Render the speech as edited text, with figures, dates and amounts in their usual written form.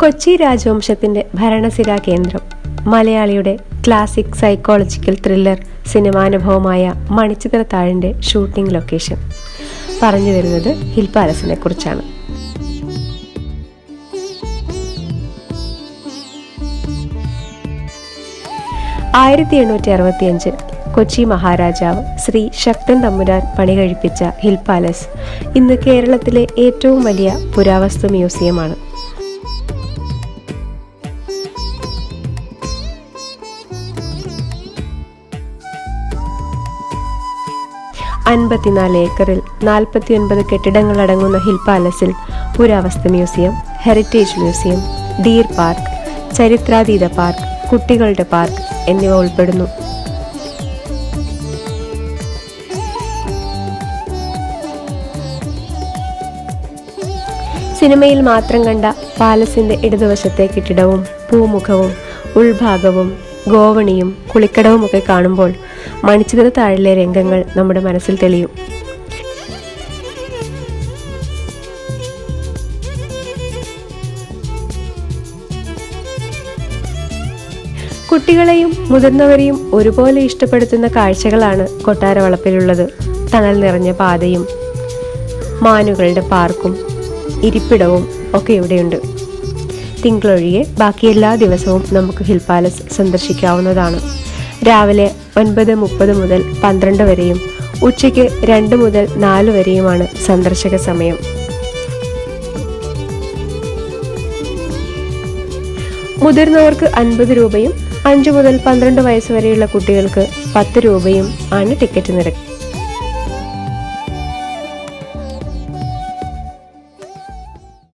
കൊച്ചി രാജവംശത്തിൻ്റെ ഭരണസിരാ കേന്ദ്രം, മലയാളിയുടെ ക്ലാസിക് സൈക്കോളജിക്കൽ ത്രില്ലർ സിനിമാനുഭവമായ മണിച്ചിത്രത്താഴിൻ്റെ ഷൂട്ടിംഗ് ലൊക്കേഷൻ. പറഞ്ഞു വരുന്നത് ഹിൽ പാലസിനെ കുറിച്ചാണ്. ആയിരത്തി 1865 കൊച്ചി മഹാരാജാവ് ശ്രീ ശക്തൻ തമ്പുരാൻ പണി കഴിപ്പിച്ച ഹിൽ പാലസ് ഇന്ന് കേരളത്തിലെ ഏറ്റവും വലിയ പുരാവസ്തു മ്യൂസിയമാണ്. ഏക്കറിൽ 49 കെട്ടിടങ്ങളടങ്ങുന്ന ഹിൽ പാലസിൽ പുരാവസ്തു museum, heritage museum, deer park, ചരിത്രാതീത പാർക്ക്, കുട്ടികളുടെ പാർക്ക് എന്നിവ ഉൾപ്പെടുന്നു. സിനിമയിൽ മാത്രം കണ്ട പാലസിന്റെ ഇടതുവശത്തെ കെട്ടിടവും പൂമുഖവും ഉൾഭാഗവും ഗോവണിയും കുളിക്കടവും ഒക്കെ കാണുമ്പോൾ മണിച്ചിത്രത്താഴിലെ രംഗങ്ങൾ നമ്മുടെ മനസ്സിൽ തെളിയും. കുട്ടികളെയും മുതിർന്നവരെയും ഒരുപോലെ ഇഷ്ടപ്പെടുത്തുന്ന കാഴ്ചകളാണ് കൊട്ടാരവളപ്പിലുള്ളത്. തണൽ നിറഞ്ഞ പാതയും മാനുകളുടെ പാർക്കും ഇരിപ്പിടവും ഒക്കെ ഇവിടെയുണ്ട്. തിങ്കളൊഴികെ ബാക്കി എല്ലാ ദിവസവും നമുക്ക് ഹിൽ പാലസ് സന്ദർശിക്കാവുന്നതാണ്. രാവിലെ 9:30 മുതൽ 12 വരെയും ഉച്ചയ്ക്ക് 2 മുതൽ 4 വരെയുമാണ് സന്ദർശക സമയം. മുതിർന്നവർക്ക് 50 രൂപയും 5 മുതൽ 12 വയസ്സ് വരെയുള്ള കുട്ടികൾക്ക് 10 രൂപയും ആണ് ടിക്കറ്റ് നിരക്ക്.